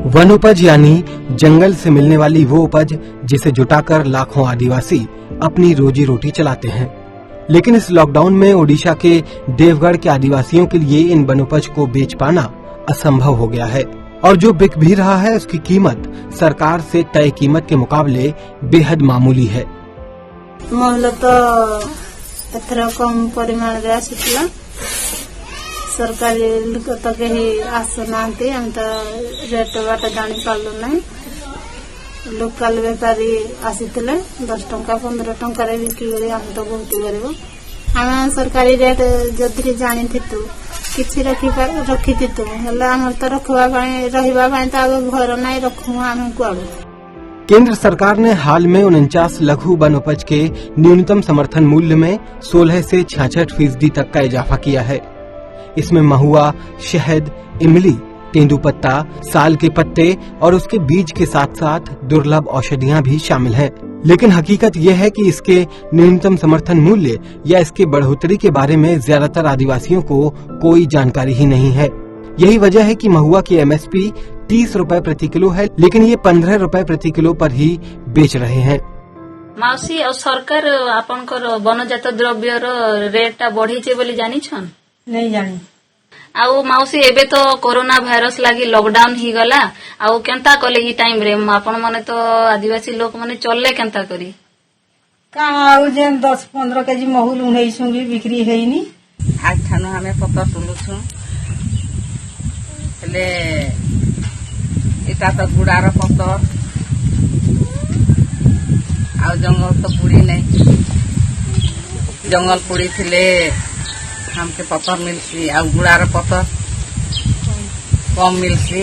One उपज यानी जंगल से मिलने वाली वो उपज जिसे जुटाकर लाखों आदिवासी अपनी रोजी रोटी चलाते हैं। लेकिन इस लॉकडाउन में ओडिशा के देवगढ़ के आदिवासियों के लिए इन वन उपज को बेच पाना असंभव हो गया है और जो बिक भी रहा है उसकी कीमत सरकार से तय कीमत के मुकाबले बेहद मामूली है। कम परिमाण सरकारी लोक तो कहीं आसुना हम तो रेट बाट जानी पार्लु ना। लोकल बेपारी आसी 10 टंका 15 टंका बिक्री हम तो बहुत कर आम सरकारी रेट जदि जानी कि रखी आम तो रखा तो घर ना रखू आम कड़ू। केंद्र सरकार ने हाल में 49 लघु वन उपज के न्यूनतम समर्थन मूल्य में 16 से 66% तक का इजाफा किया है। इसमें महुआ, शहद, इमली, तेंदुपत्ता, साल के पत्ते और उसके बीज के साथ साथ दुर्लभ औषधियां भी शामिल हैं। लेकिन हकीकत यह है कि इसके न्यूनतम समर्थन मूल्य या इसके बढ़ोतरी के बारे में ज्यादातर आदिवासियों को कोई जानकारी ही नहीं है। यही वजह है कि महुआ की एमएसपी 30 रुपए प्रति किलो है, लेकिन ये 15 रुपए प्रति किलो पर ही बेच रहे हैं। माउसी और सरकार आपनकर वनजात द्रव्य रेट बढ़ी बोली जानी छन? नहीं जानी। आउ माउसी एबे तो कोरोना भाइरस लगी लॉकडाउन ही गला आउ केंता कले ई टाइम रे आपण माने तो आदिवासी लोक माने चलले केंता करी का आउ जेन 10-15 केजी महुल उन्हें भी बिक्री हेइनी। आज ठानु हमें पता सुनु छु ले इता तो गुड़ार पतर आउ जंगल तो पुड़ी नहीं। जंगल पुड़ी थिले हमके पतर मिलसी आ गुड़ार पतर कम मिलसी।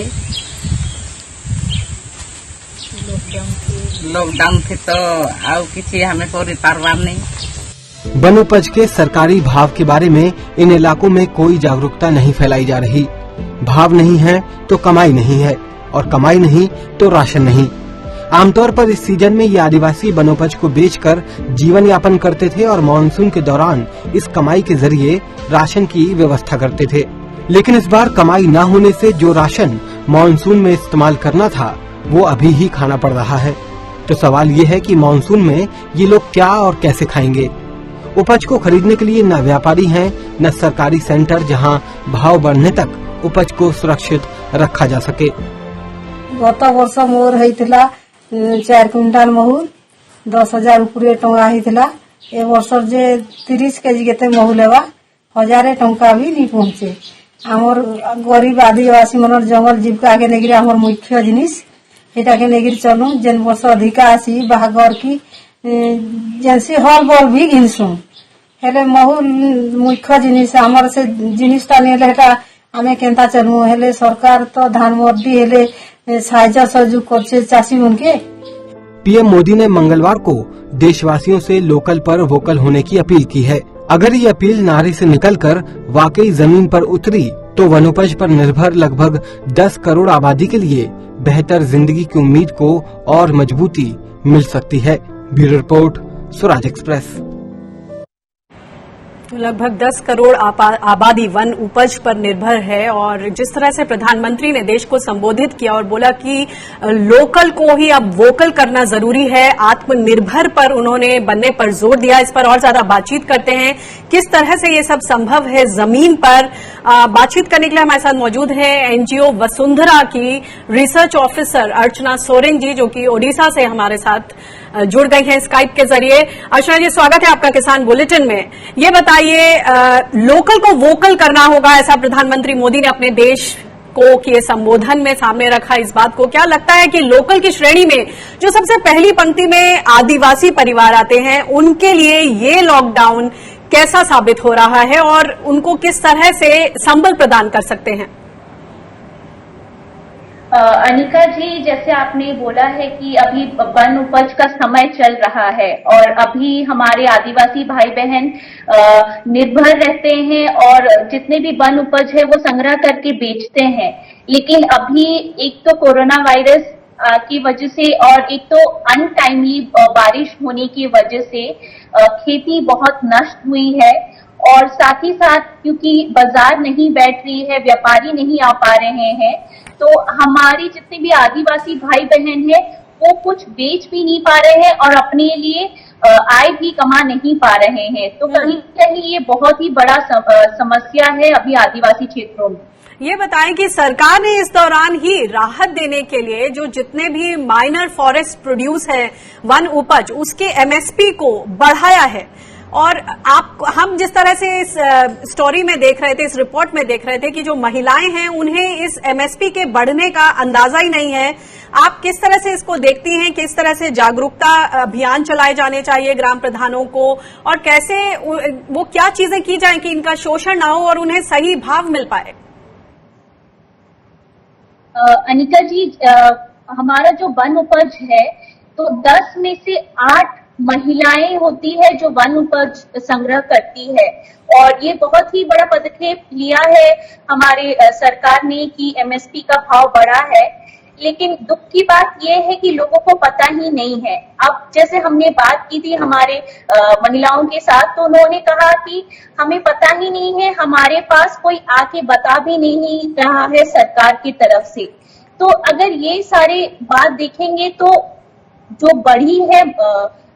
लॉकडाउन थे तो आउ किसी हमें कोई पारवार नहीं। वन उपज के सरकारी भाव के बारे में इन इलाकों में कोई जागरूकता नहीं फैलाई जा रही। भाव नहीं है तो कमाई नहीं है और कमाई नहीं तो राशन नहीं। आमतौर पर इस सीजन में ये आदिवासी वनोपज को बेचकर जीवन यापन करते थे और मानसून के दौरान इस कमाई के जरिए राशन की व्यवस्था करते थे। लेकिन इस बार कमाई न होने से जो राशन मानसून में इस्तेमाल करना था वो अभी ही खाना पड़ रहा है। तो सवाल ये है कि मानसून में ये लोग क्या और कैसे खाएंगे। उपज को खरीदने के लिए न व्यापारी हैं न सरकारी सेंटर जहां भाव बढ़ने तक उपज को सुरक्षित रखा जा सके। गत वर्ष मोर 4 क्विंटाल महुल 10,000 उपरे टंगा होता। ए वर्ष जे 30 केजी के महुल है 1000 टंका भी नहीं पहुंचे। आमर गरीब आदिवासी मनर जंगल जीविका के नेगिरी आमर मुख्य जिनिस एटा के नेगिरी चलू। जेन वर्ष अधिका आसी बाहागर की जेनसी हल बल भी घिनसु हेले महुल मुख्य जिनिस आमर से जिनिसटा नेलेटा आमे केंता चलू। हेले सरकार तो धान मंडी हेले साहाय्य सहयोग करछे चाषी मन के। पीएम मोदी ने मंगलवार को देशवासियों से लोकल पर वोकल होने की अपील की है। अगर ये अपील नारे से निकलकर वाकई जमीन पर उतरी तो वनोपज पर निर्भर लगभग 10 करोड़ आबादी के लिए बेहतर जिंदगी की उम्मीद को और मजबूती मिल सकती है। Bureau report, Swaraj express. लगभग 10 करोड़ आबादी वन उपज पर निर्भर है और जिस तरह से प्रधानमंत्री ने देश को संबोधित किया और बोला कि लोकल को ही अब वोकल करना जरूरी है, आत्मनिर्भर पर उन्होंने बनने पर जोर दिया। इस पर और ज्यादा बातचीत करते हैं किस तरह से ये सब संभव है जमीन पर। बातचीत करने के लिए हमारे साथ मौजूद है एनजीओ वसुंधरा की रिसर्च ऑफिसर अर्चना सोरेन जी, जो कि ओडिशा से हमारे साथ जुड़ गई हैं स्काइप के जरिए। अर्चना जी, स्वागत है आपका किसान बुलेटिन में। ये बताइए, लोकल को वोकल करना होगा ऐसा प्रधानमंत्री मोदी ने अपने देश को किए संबोधन में सामने रखा। इस बात को क्या लगता है कि लोकल की श्रेणी में जो सबसे पहली पंक्ति में आदिवासी परिवार आते हैं उनके लिए ये लॉकडाउन कैसा साबित हो रहा है और उनको किस तरह से संबल प्रदान कर सकते हैं? अनिका जी, जैसे आपने बोला है कि अभी वन उपज का समय चल रहा है और अभी हमारे आदिवासी भाई बहन निर्भर रहते हैं और जितने भी वन उपज है वो संग्रह करके बेचते हैं। लेकिन अभी एक तो कोरोना वायरस की वजह से और एक तो अनटाइमली बारिश होने की वजह से खेती बहुत नष्ट हुई है और साथ ही साथ क्योंकि बाजार नहीं बैठ रही है, व्यापारी नहीं आ पा रहे हैं, तो हमारी जितने भी आदिवासी भाई बहन हैं वो कुछ बेच भी नहीं पा रहे हैं और अपने लिए आय भी कमा नहीं पा रहे हैं। तो कहीं कहीं ये बहुत ही बड़ा समस्या है अभी आदिवासी क्षेत्रों में। ये बताएं कि सरकार ने इस दौरान ही राहत देने के लिए जो जितने भी माइनर फॉरेस्ट प्रोड्यूस है वन उपज, उसके एमएसपी को बढ़ाया है। और हम जिस तरह से इस स्टोरी में देख रहे थे, इस रिपोर्ट में देख रहे थे कि जो महिलाएं हैं उन्हें इस एमएसपी के बढ़ने का अंदाजा ही नहीं है। आप किस तरह से इसको देखती हैं, किस तरह से जागरूकता अभियान चलाए जाने चाहिए ग्राम प्रधानों को, और कैसे वो क्या चीजें की जाएं कि इनका शोषण ना हो और उन्हें सही भाव मिल पाए? अनिका जी, हमारा जो वन उपज है तो 10 में से 8 महिलाएं होती है जो वन उपज संग्रह करती है, और ये बहुत ही बड़ा पदक्षेप लिया है हमारे सरकार ने कि एमएसपी का भाव बढ़ा है। लेकिन दुख की बात यह है कि लोगों को पता ही नहीं है। अब जैसे हमने बात की थी हमारे महिलाओं के साथ, तो उन्होंने कहा कि हमें पता ही नहीं है, हमारे पास कोई आके बता भी नहीं रहा है सरकार की तरफ से। तो अगर ये सारे बात देखेंगे तो जो बढ़ी है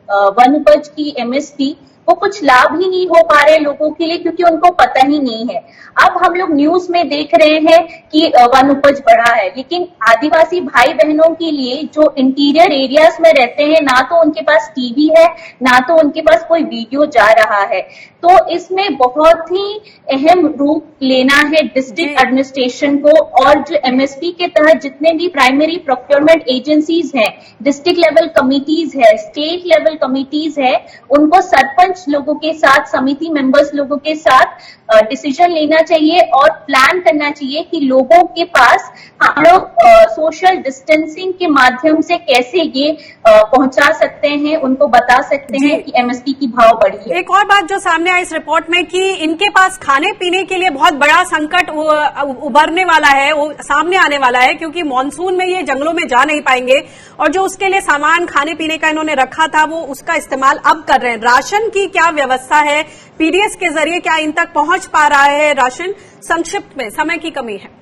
वन उपज की एमएसपी, वो कुछ लाभ ही नहीं हो पा रहे लोगों के लिए, क्योंकि उनको पता ही नहीं है। अब हम लोग न्यूज में देख रहे हैं कि वन उपज बढ़ा है, लेकिन आदिवासी भाई बहनों के लिए जो इंटीरियर एरियाज में रहते हैं, ना तो उनके पास टीवी है, ना तो उनके पास कोई वीडियो जा रहा है। तो इसमें बहुत ही अहम रूप लेना है डिस्ट्रिक्ट एडमिनिस्ट्रेशन को, और जो एमएसपी के तहत जितने भी प्राइमरी प्रोक्योरमेंट एजेंसीज हैं, डिस्ट्रिक्ट लेवल कमिटीज है, स्टेट लेवल कमिटीज है, उनको सरपंच लोगों के साथ, समिति मेंबर्स लोगों के साथ डिसीजन लेना चाहिए और प्लान करना चाहिए कि लोगों के पास हम लोग सोशल डिस्टेंसिंग के माध्यम से कैसे ये पहुंचा सकते हैं, उनको बता सकते हैं कि एमएसपी की भाव बढ़ी है। एक और बात जो सामने आई इस रिपोर्ट में कि इनके पास खाने पीने के लिए बहुत बड़ा संकट उभरने वाला है, वो सामने आने वाला है, क्योंकि मानसून में ये जंगलों में जा नहीं पाएंगे और जो उसके लिए सामान खाने पीने का इन्होंने रखा था वो उसका इस्तेमाल अब कर रहे हैं। राशन की क्या व्यवस्था है? पीडीएस के जरिए क्या इन तक पहुंच पा रहा है राशन? संक्षिप्त में, समय की कमी है।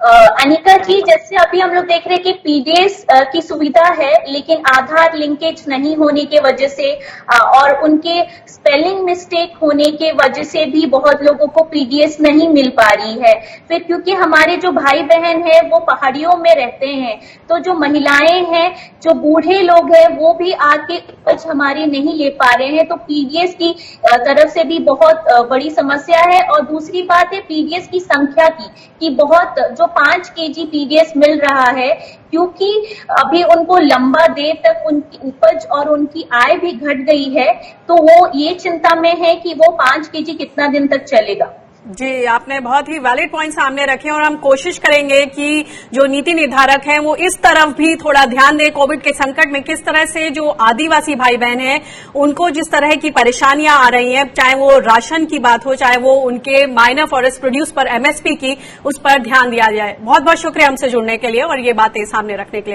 अनिका जी, जैसे अभी हम लोग देख रहे हैं कि पीडीएस की सुविधा है, लेकिन आधार लिंकेज नहीं होने के वजह से और उनके स्पेलिंग मिस्टेक होने के वजह से भी बहुत लोगों को पीडीएस नहीं मिल पा रही है। फिर क्योंकि हमारे जो भाई बहन हैं वो पहाड़ियों में रहते हैं, तो जो महिलाएं हैं, जो बूढ़े लोग हैं, वो भी आके उपज हमारी नहीं ले पा रहे हैं। तो पीडीएस की तरफ से भी बहुत बड़ी समस्या है। और दूसरी बात है पीडीएस की संख्या की बहुत जो 5 केजी पीडीएस मिल रहा है, क्योंकि अभी उनको लंबा देर तक उनकी उपज और उनकी आय भी घट गई है, तो वो ये चिंता में है कि वो 5 केजी कितना दिन तक चलेगा। जी, आपने बहुत ही वैलिड पॉइंट सामने रखे और हम कोशिश करेंगे कि जो नीति निर्धारक हैं वो इस तरफ भी थोड़ा ध्यान दें। कोविड के संकट में किस तरह से जो आदिवासी भाई बहन हैं उनको जिस तरह की परेशानियां आ रही हैं, चाहे वो राशन की बात हो, चाहे वो उनके माइनर फॉरेस्ट प्रोड्यूस पर एमएसपी की, उस पर ध्यान दिया जाए। बहुत बहुत शुक्रिया हमसे जुड़ने के लिए और ये बातें सामने रखने के लिए।